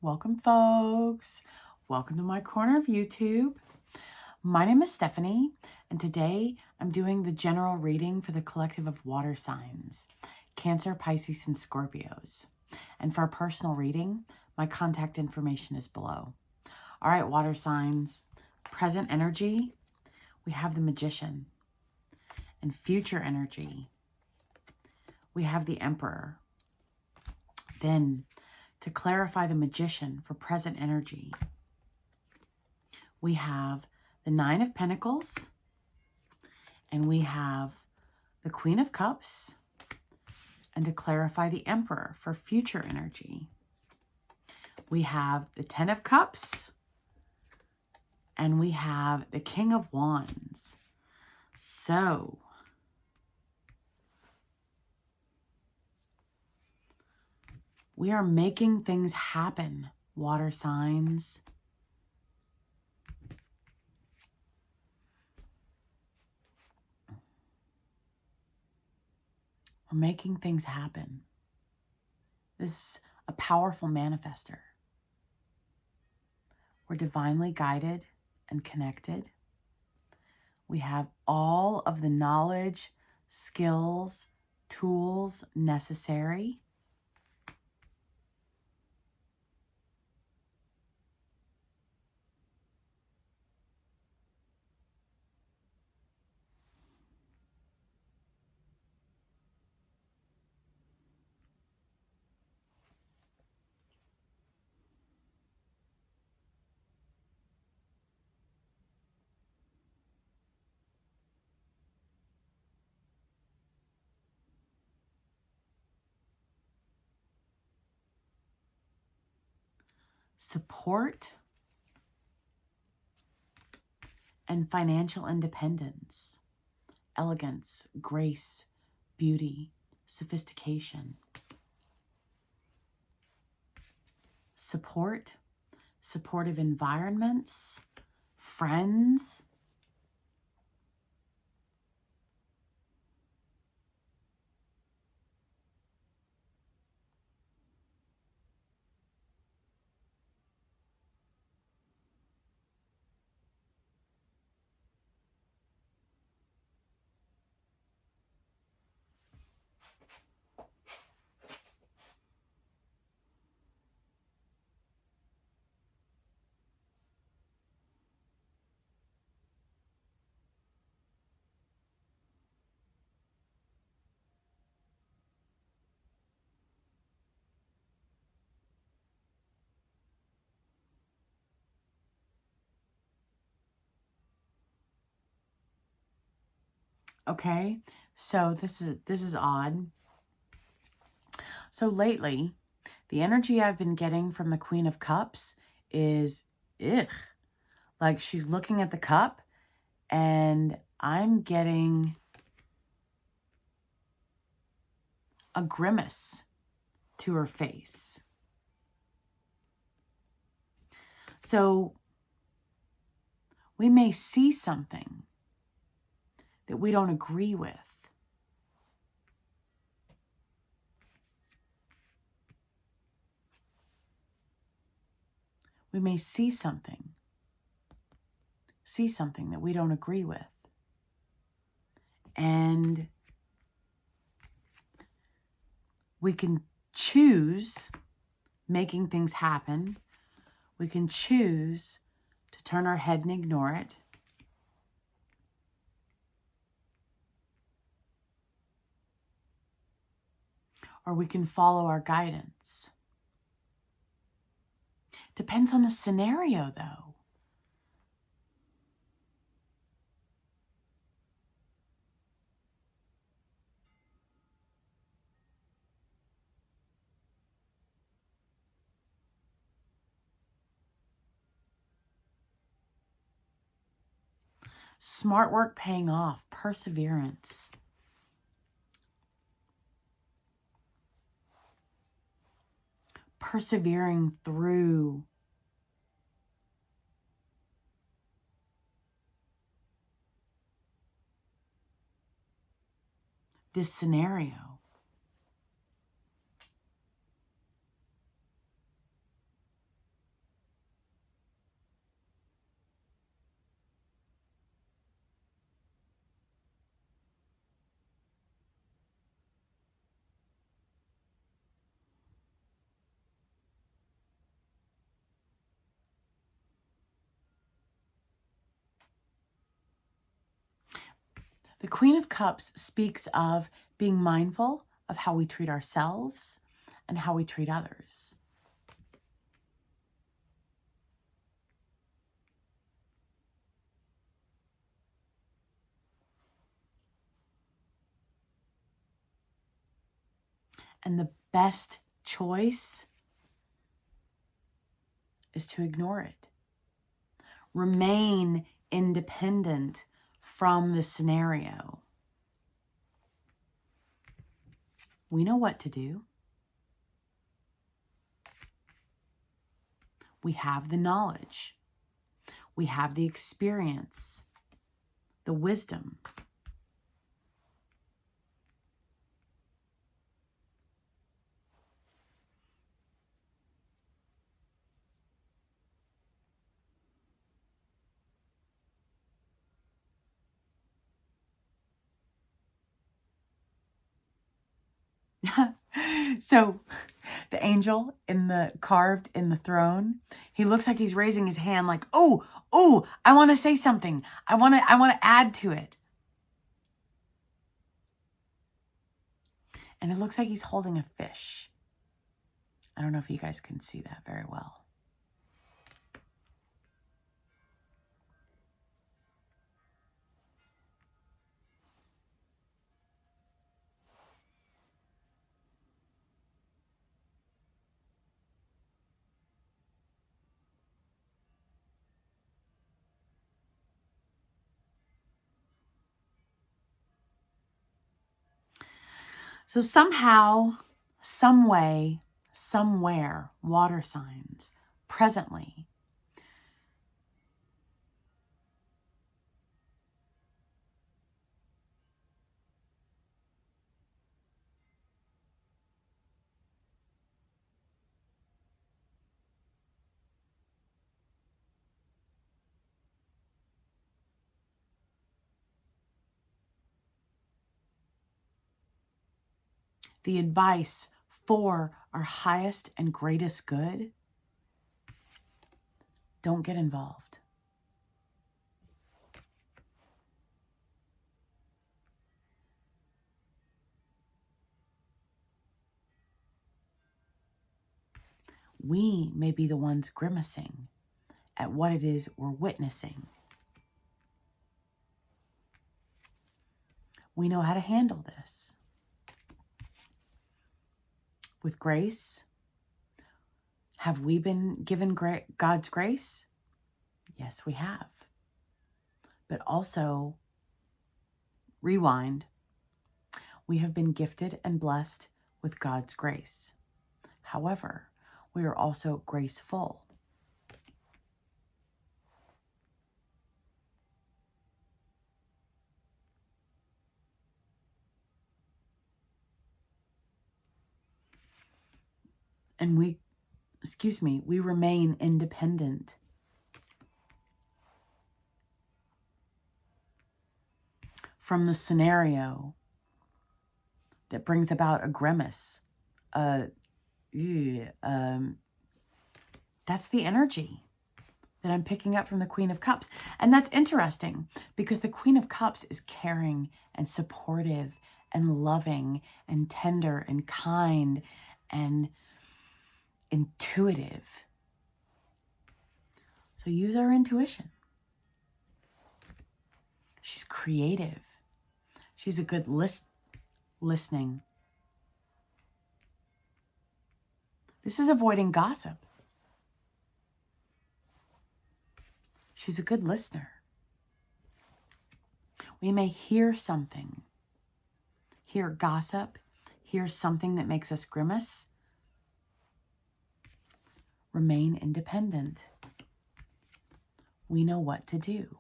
Welcome, folks. Welcome to my corner of YouTube. My name is Stephanie, and today I'm doing the general reading for the collective of water signs, Cancer, Pisces, and Scorpios. And for a personal reading, my contact information is below. All right, water signs. Present energy, we have the Magician. And future energy, we have the Emperor. Then, to clarify the Magician for present energy, we have the Nine of Pentacles, and we have the Queen of Cups. And to clarify the Emperor for future energy, we have the Ten of Cups, and we have the King of Wands. So, we are making things happen, water signs. We're making things happen. This is a powerful manifester. We're divinely guided and connected. We have all of the knowledge, skills, tools necessary. Support and financial independence, elegance, grace, beauty, sophistication. Support, supportive environments, friends. Okay, so this is odd. So lately, the energy I've been getting from the Queen of Cups is like she's looking at the cup, and I'm getting a grimace to her face. So we may see something that we don't agree with. We may see something that we don't agree with. And we can choose making things happen. We can choose to turn our head and ignore it. Or we can follow our guidance. Depends on the scenario, though. Smart work paying off, perseverance. Persevering through this scenario. The Queen of Cups speaks of being mindful of how we treat ourselves and how we treat others. And the best choice is to ignore it. Remain independent from the scenario. We know what to do. We have the knowledge. We have the experience, the wisdom. So the angel carved in the throne, he looks like he's raising his hand like, oh, I want to say something. I want to add to it. And it looks like he's holding a fish. I don't know if you guys can see that very well. So somehow, some way, somewhere, water signs, presently, the advice for our highest and greatest good, don't get involved. We may be the ones grimacing at what it is we're witnessing. We know how to handle this. With grace, have we been given God's grace? Yes, we have. But also, rewind, we have been gifted and blessed with God's grace. However, we are also graceful. And we remain independent. From the scenario that brings about a grimace. That's the energy that I'm picking up from the Queen of Cups. And that's interesting because the Queen of Cups is caring and supportive and loving and tender and kind and intuitive. So use our intuition. She's creative. She's a good listening. This is avoiding gossip. She's a good listener. We may hear something, hear gossip, hear something that makes us grimace. Remain independent. We know what to do.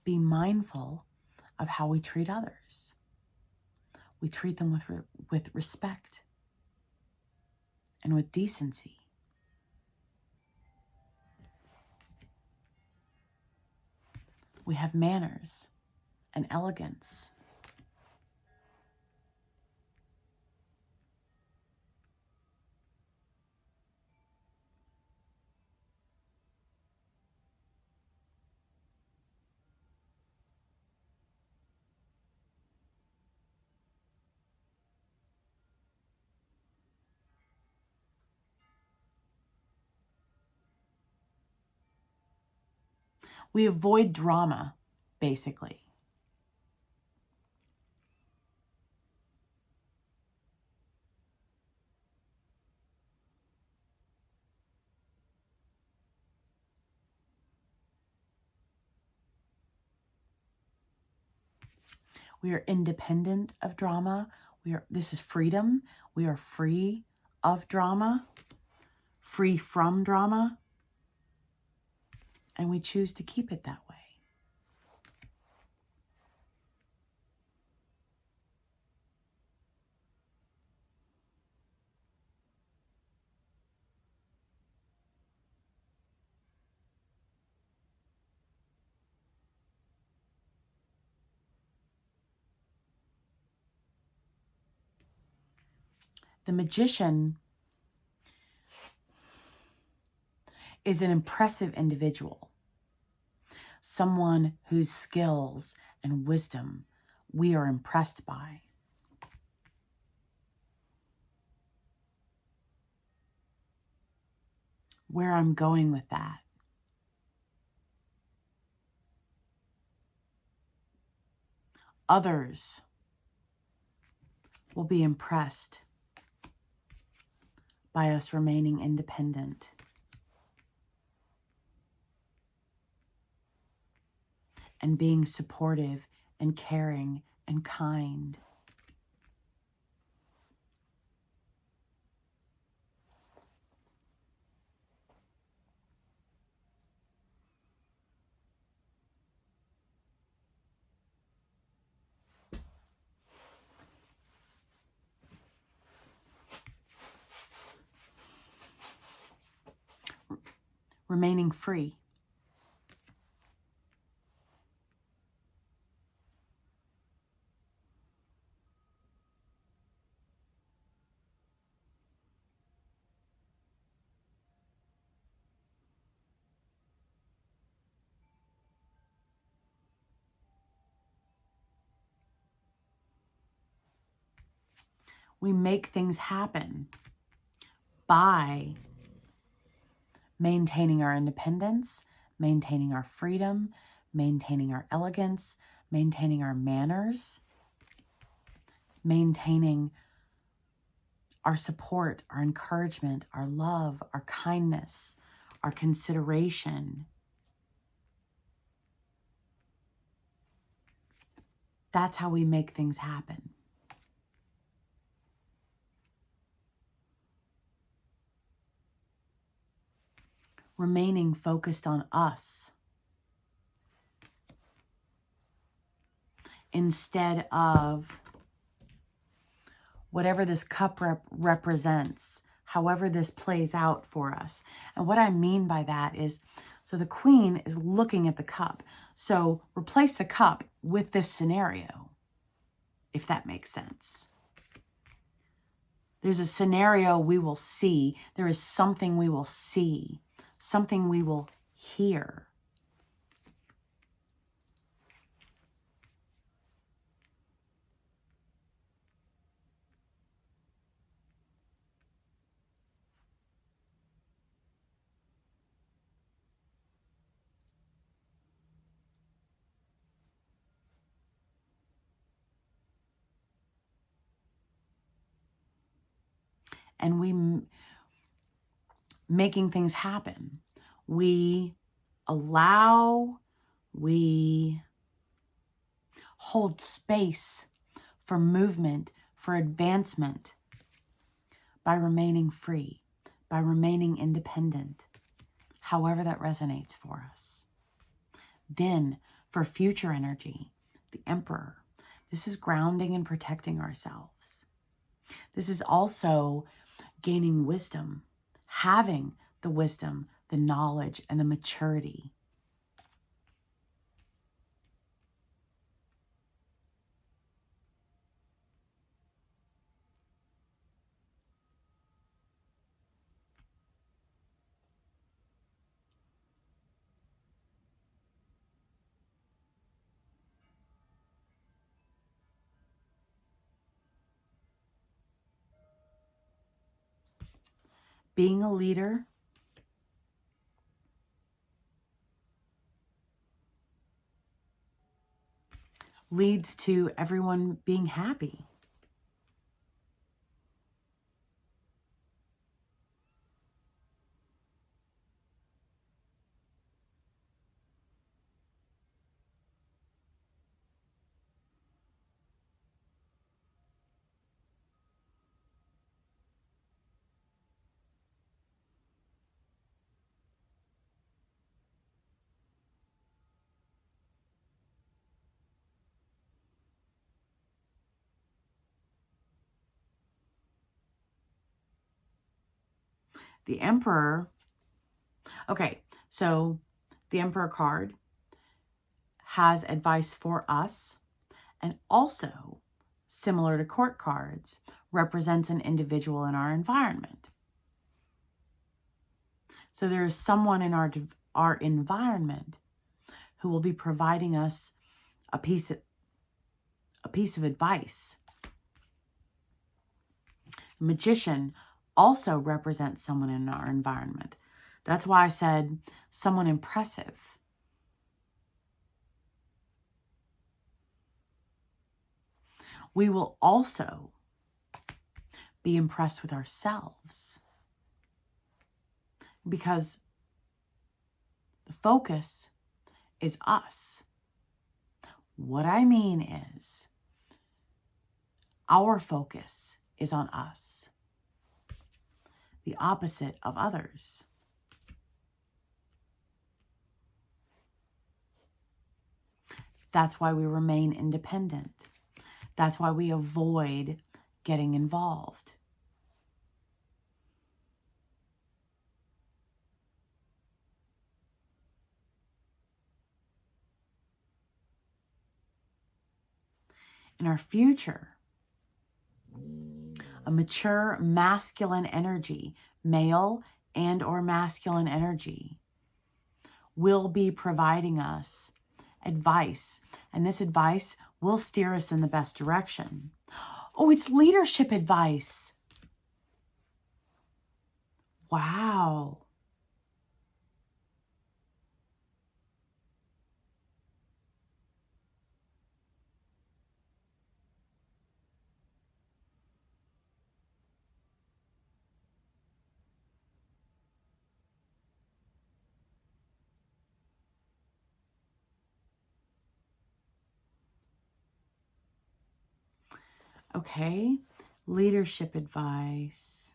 Be mindful of how we treat others. We treat them with respect and with decency. We have manners and elegance. We avoid drama, basically. We are independent of drama. This is freedom. We are free of drama, free from drama, and we choose to keep it that way. The magician is an impressive individual, someone whose skills and wisdom we are impressed by. Where I'm going with that, others will be impressed by us remaining independent and being supportive and caring and kind. Remaining free. We make things happen by maintaining our independence, maintaining our freedom, maintaining our elegance, maintaining our manners, maintaining our support, our encouragement, our love, our kindness, our consideration. That's how we make things happen. Remaining focused on us instead of whatever this cup represents, however this plays out for us. And what I mean by that is, so the queen is looking at the cup. So replace the cup with this scenario, if that makes sense. There's a scenario we will see. There is something we will see, something we will hear. And we making things happen. We allow, we hold space for movement, for advancement by remaining free, by remaining independent, however that resonates for us. Then for future energy, the Emperor, this is grounding and protecting ourselves. This is also gaining wisdom, having the wisdom, the knowledge, and the maturity. Being a leader leads to everyone being happy. The Emperor, okay, so the Emperor card has advice for us, and also, similar to court cards, represents an individual in our environment. So there is someone in our environment who will be providing us a piece of advice. The Magician also represents someone in our environment. That's why I said someone impressive. We will also be impressed with ourselves because the focus is us. What I mean is our focus is on us, the opposite of others. That's why we remain independent. That's why we avoid getting involved. In our future, a mature masculine energy, male and or masculine energy, will be providing us advice. And this advice will steer us in the best direction. Oh, it's leadership advice. Wow. Okay, leadership advice.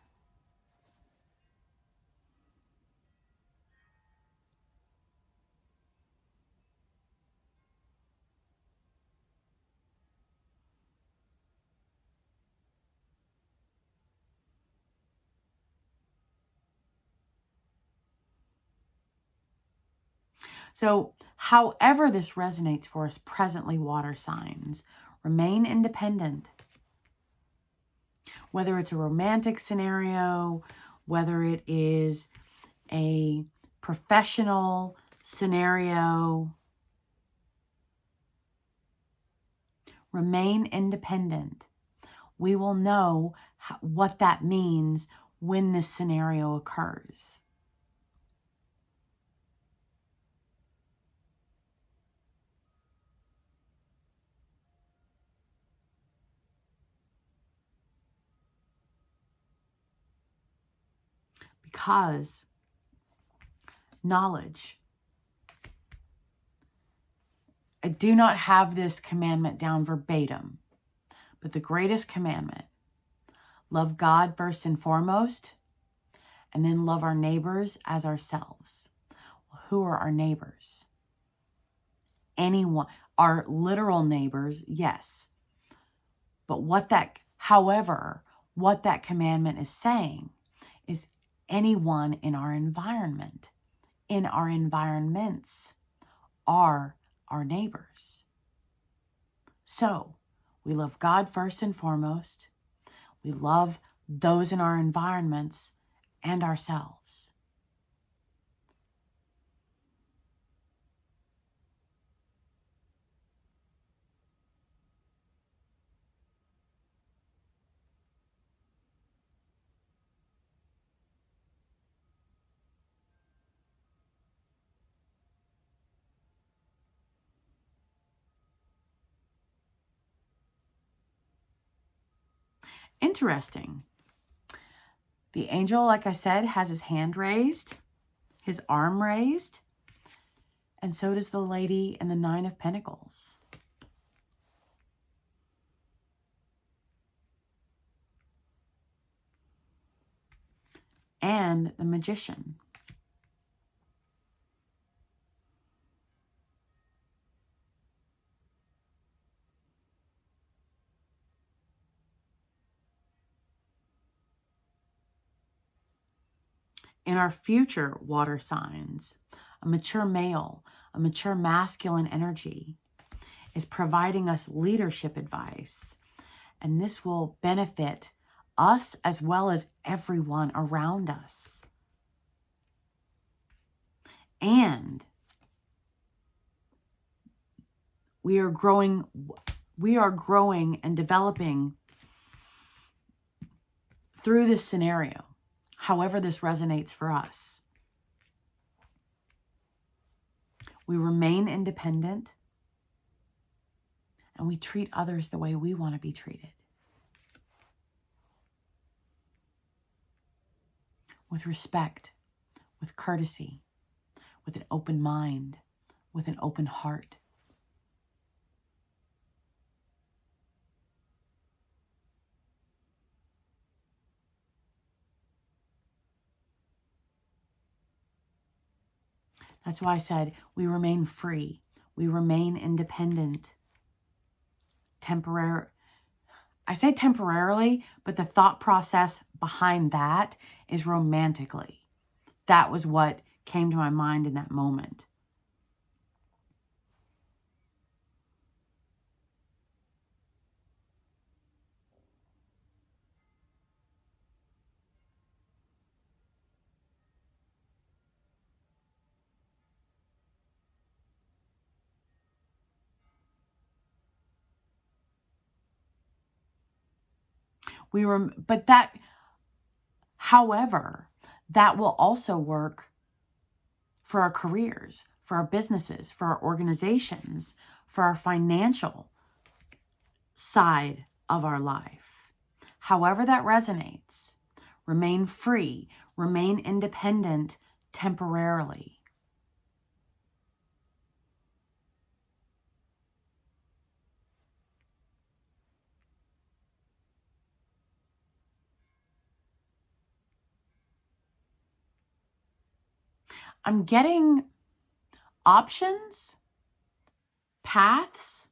So, however this resonates for us presently, water signs, remain independent. Whether it's a romantic scenario, whether it is a professional scenario, remain independent. We will know what that means when this scenario occurs. Because knowledge. I do not have this commandment down verbatim, but the greatest commandment, love God first and foremost, and then love our neighbors as ourselves. Who are our neighbors? Anyone. Our literal neighbors, yes. But what that commandment is saying is anyone in our environment, in our environments, are our neighbors. So we love God first and foremost. We love those in our environments and ourselves. Interesting. The angel, like I said, has his hand raised, his arm raised, and so does the lady in the Nine of Pentacles. And the Magician. In our future water signs, a mature male, a mature masculine energy is providing us leadership advice. And this will benefit us as well as everyone around us. And we are growing and developing through this scenario, however this resonates for us. We remain independent and we treat others the way we want to be treated. With respect, with courtesy, with an open mind, with an open heart. That's why I said we remain free. We remain independent. I say temporarily, but the thought process behind that is romantically. That was what came to my mind in that moment. However, that will also work for our careers, for our businesses, for our organizations, for our financial side of our life. However that resonates, remain free, remain independent temporarily. I'm getting options, paths.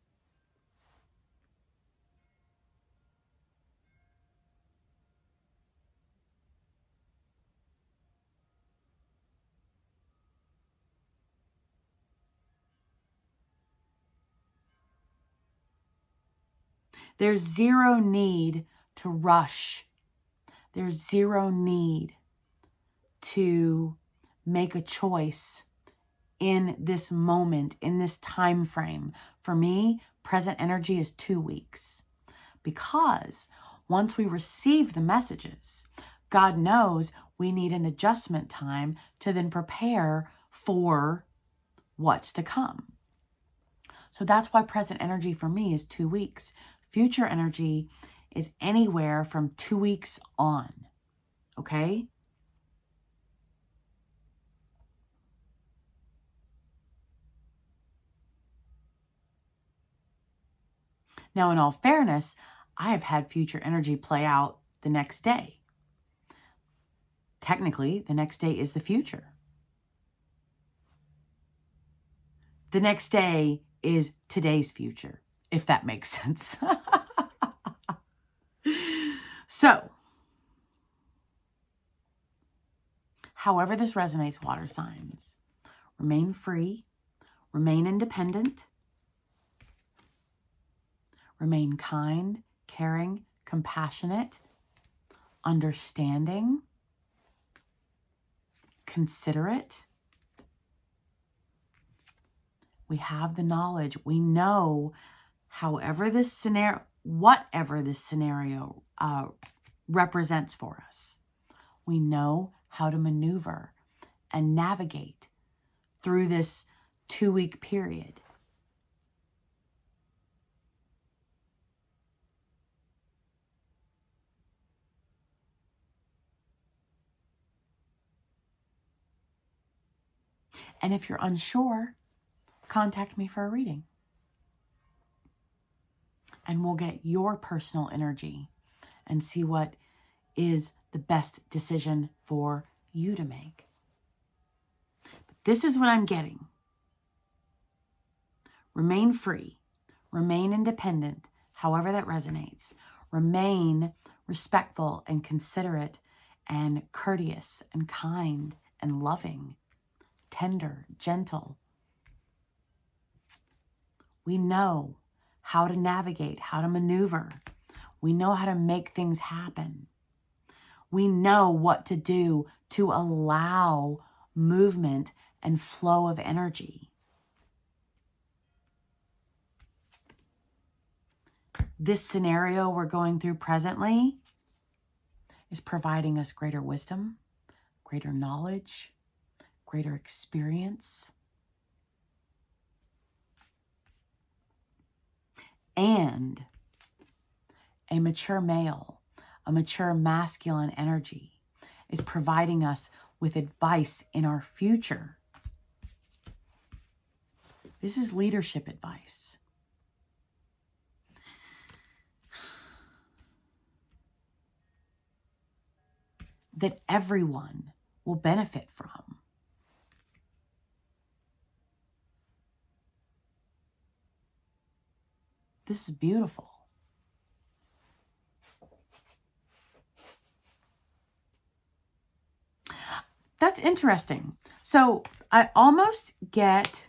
There's zero need to rush. There's zero need to make a choice in this moment, in this time frame. For me, present energy is 2 weeks. Because once we receive the messages, God knows we need an adjustment time to then prepare for what's to come. So that's why present energy for me is 2 weeks. Future energy is anywhere from 2 weeks on. Okay? Now, in all fairness, I have had future energy play out the next day. Technically, the next day is the future. The next day is today's future, if that makes sense. So, however this resonates, water signs, remain free, remain independent, remain kind, caring, compassionate, understanding, considerate. We have the knowledge. We know whatever this scenario represents for us, we know how to maneuver and navigate through this 2-week period. And if you're unsure, contact me for a reading. And we'll get your personal energy and see what is the best decision for you to make. But this is what I'm getting. Remain free. Remain independent, however that resonates. Remain respectful and considerate and courteous and kind and loving, tender, gentle. We know how to navigate, how to maneuver. We know how to make things happen. We know what to do to allow movement and flow of energy. This scenario we're going through presently is providing us greater wisdom, greater knowledge, greater experience, and a mature male, a mature masculine energy is providing us with advice in our future. This is leadership advice. That everyone will benefit from. This is beautiful. That's interesting. So I almost get,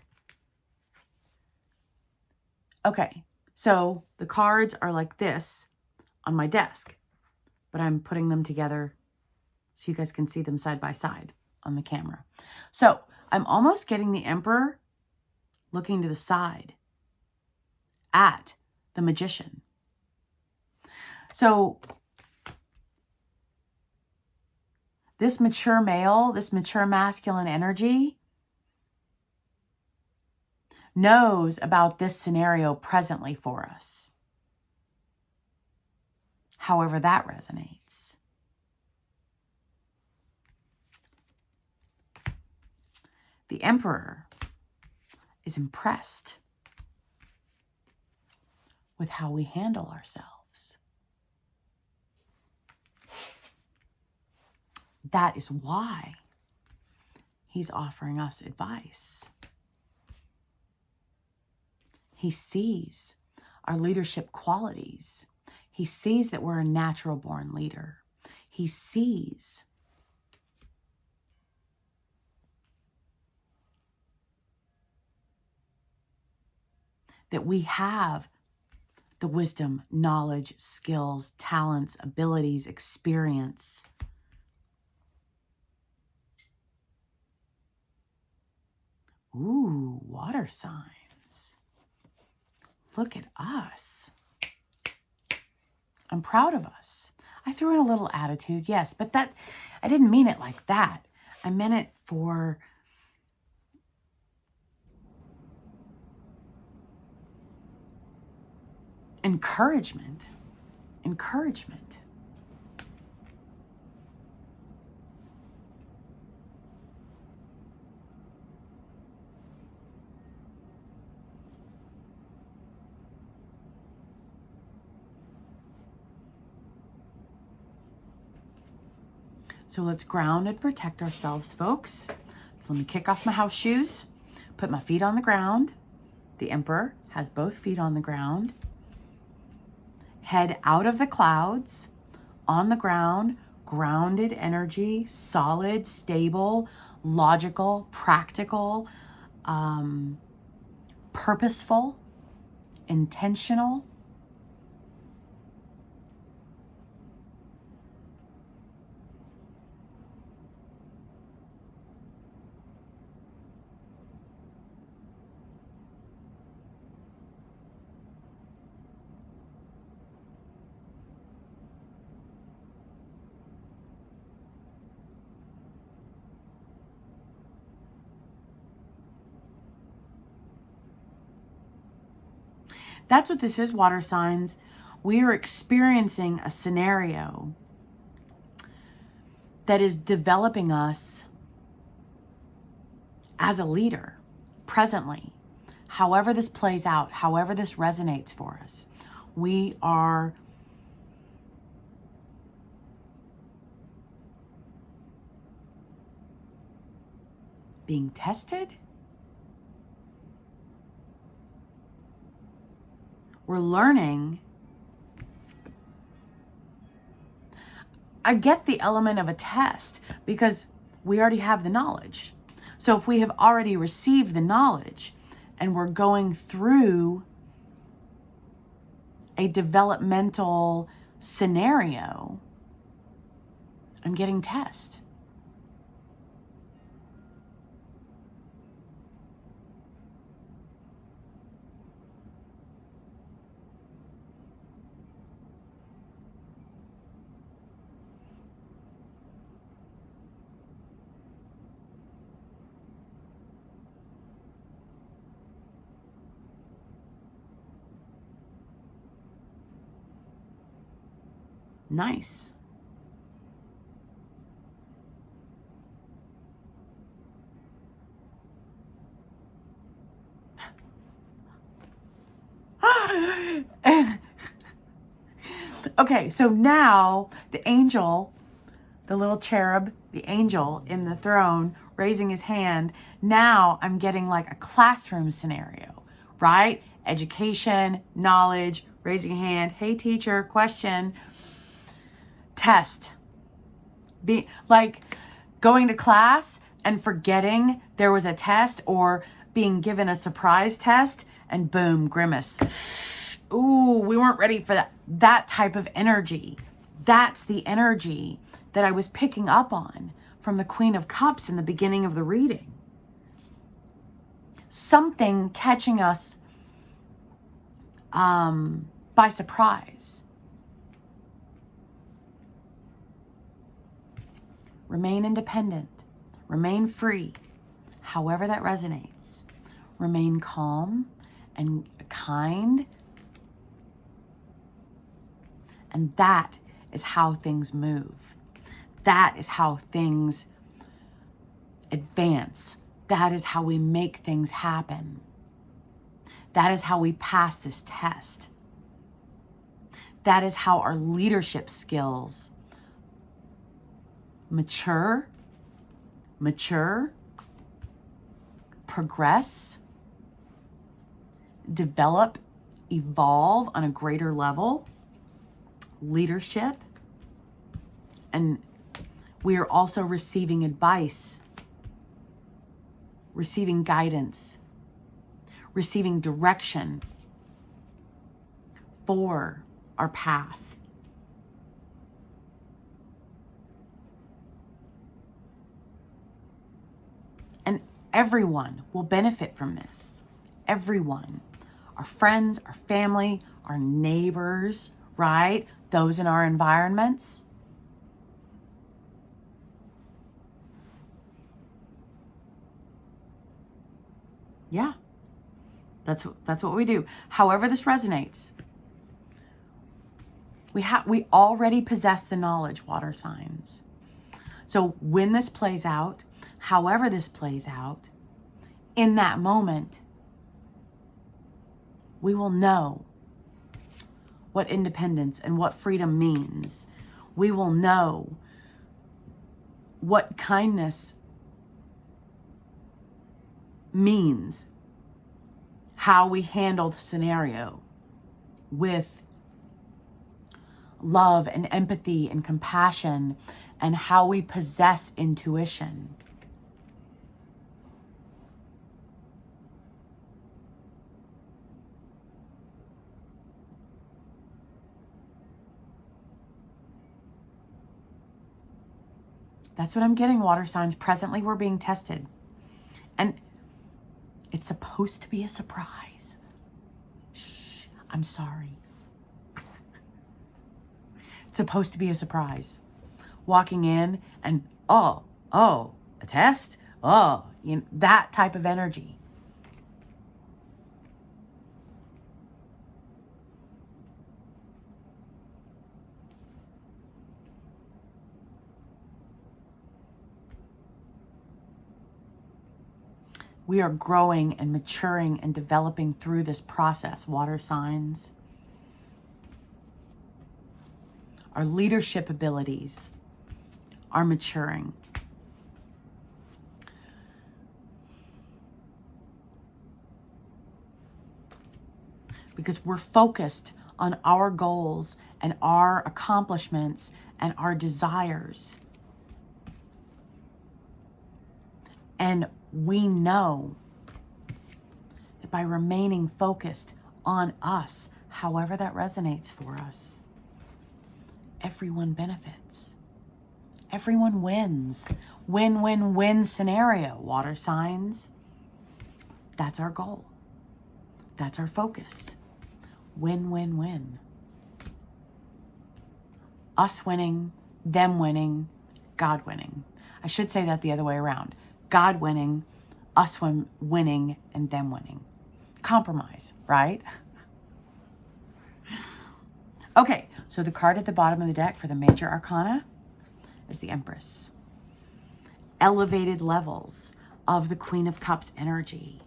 okay, so the cards are like this on my desk, but I'm putting them together so you guys can see them side by side on the camera. So I'm almost getting the Emperor looking to the side at the Magician. So this mature male, this mature masculine energy knows about this scenario presently for us. However that resonates. The Emperor is impressed with how we handle ourselves. That is why he's offering us advice. He sees our leadership qualities. He sees that we're a natural born leader. He sees that we have the wisdom, knowledge, skills, talents, abilities, experience. Ooh, water signs. Look at us. I'm proud of us. I threw in a little attitude, yes, but that I didn't mean it like that. I meant it for encouragement. Encouragement. So let's ground and protect ourselves, folks. So let me kick off my house shoes, put my feet on the ground. The Emperor has both feet on the ground. Head out of the clouds, on the ground, grounded energy, solid, stable, logical, practical, purposeful, intentional. That's what this is, water signs. We are experiencing a scenario that is developing us as a leader, presently, however this plays out, however this resonates for us, we are being tested. We're learning. I get the element of a test because we already have the knowledge. So if we have already received the knowledge and we're going through a developmental scenario, I'm getting tested. Nice. Okay, so now the angel, the little cherub, the angel in the throne raising his hand, now I'm getting like a classroom scenario, right? Education, knowledge, raising a hand, hey teacher, question, test. Be like going to class and forgetting there was a test, or being given a surprise test and boom, grimace. Ooh, we weren't ready for that type of energy. That's the energy that I was picking up on from the Queen of Cups in the beginning of the reading. Something catching us by surprise. Remain independent. Remain free, however that resonates. Remain calm and kind. And that is how things move. That is how things advance. That is how we make things happen. That is how we pass this test. That is how our leadership skills mature, progress, develop, evolve on a greater level. Leadership. And we are also receiving advice, receiving guidance, receiving direction for our path. And everyone will benefit from this. Everyone. Our friends, our family, our neighbors, right? Those in our environments. Yeah, that's what we do. However this resonates, we already possess the knowledge, water signs. So when this plays out, however this plays out, in that moment, we will know what independence and what freedom means. We will know what kindness means, how we handle the scenario with love and empathy and compassion, and how we possess intuition. That's what I'm getting, water signs. Presently, we're being tested. And it's supposed to be a surprise. Shh, I'm sorry. It's supposed to be a surprise. Walking in and, oh, a test? Oh, that type of energy. We are growing and maturing and developing through this process, water signs. Our leadership abilities are maturing. Because we're focused on our goals and our accomplishments and our desires. And we know that by remaining focused on us, however that resonates for us, everyone benefits. Everyone wins. Win-win-win scenario, water signs. That's our goal. That's our focus. Win-win-win. Us winning, them winning, God winning. I should say that the other way around. God winning, us winning, and them winning. Compromise, right? Okay, so the card at the bottom of the deck for the major arcana is the Empress. Elevated levels of the Queen of Cups energy.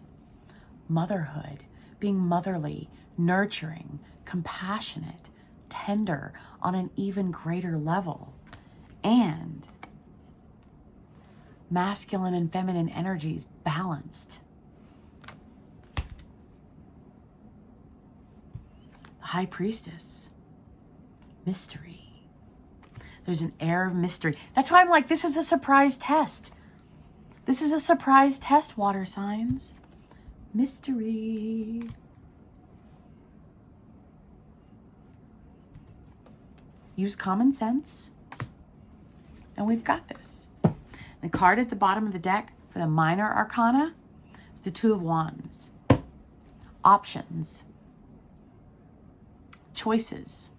Motherhood, being motherly, nurturing, compassionate, tender on an even greater level. And masculine and feminine energies balanced. The High Priestess, mystery. There's an air of mystery. That's why I'm like, this is a surprise test. This is a surprise test, water signs. Mystery. Use common sense. And we've got this. The card at the bottom of the deck for the minor arcana is the Two of Wands. Options. Choices.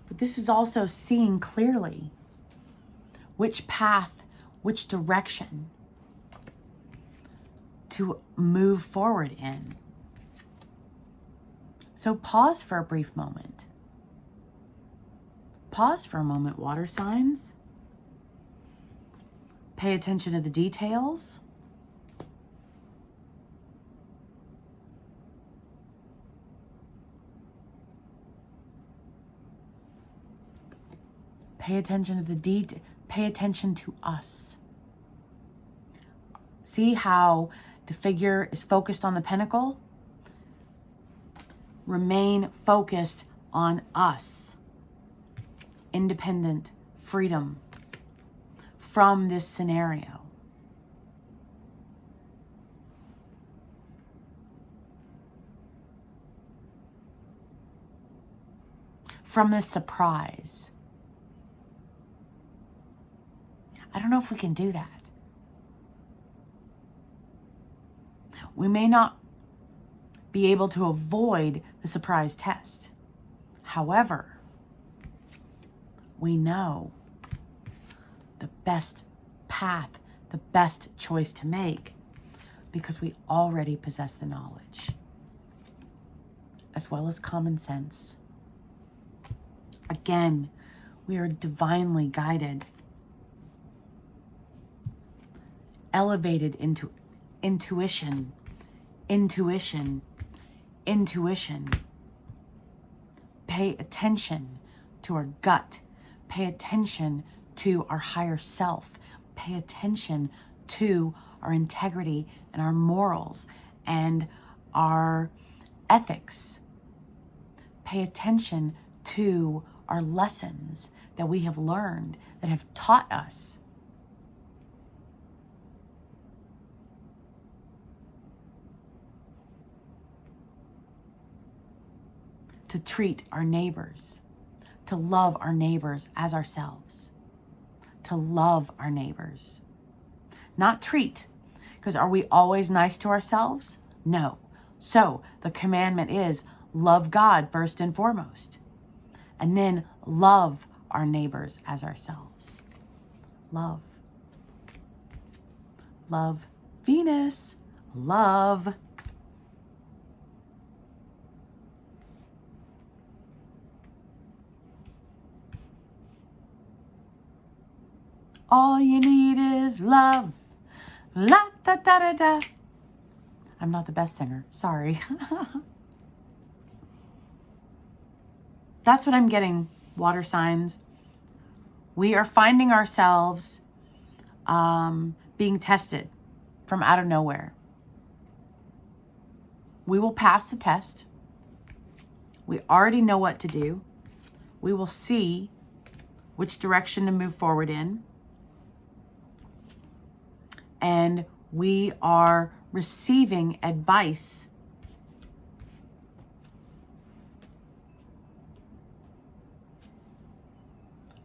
But this is also seeing clearly which path, which direction to move forward in. So pause for a brief moment. Pause for a moment, water signs. Pay attention to the details. Pay attention to the pay attention to us. See how the figure is focused on the pentacle? Remain focused on us. Independent freedom from this scenario. From this surprise. I don't know if we can do that. We may not be able to avoid the surprise test. However, we know the best path, the best choice to make, because we already possess the knowledge, as well as common sense. Again, we are divinely guided, elevated into intuition. Pay attention to our gut. Pay attention to our higher self. Pay attention to our integrity and our morals and our ethics. Pay attention to our lessons that we have learned, that have taught us. To treat our neighbors, to love our neighbors as ourselves, to love our neighbors. Not treat, because are we always nice to ourselves? No. So the commandment is love God first and foremost, and then love our neighbors as ourselves. Love. love, Venus, love. All you need is love. La da da da da. I'm not the best singer. Sorry. That's what I'm getting, water signs. We are finding ourselves being tested from out of nowhere. We will pass the test. We already know what to do. We will see which direction to move forward in. And we are receiving advice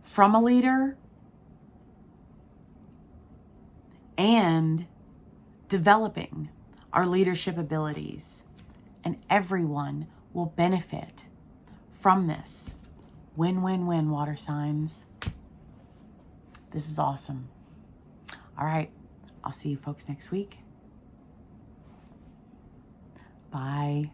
from a leader and developing our leadership abilities. And everyone will benefit from this. Win, win, win, water signs. This is awesome. All right. I'll see you folks next week. Bye.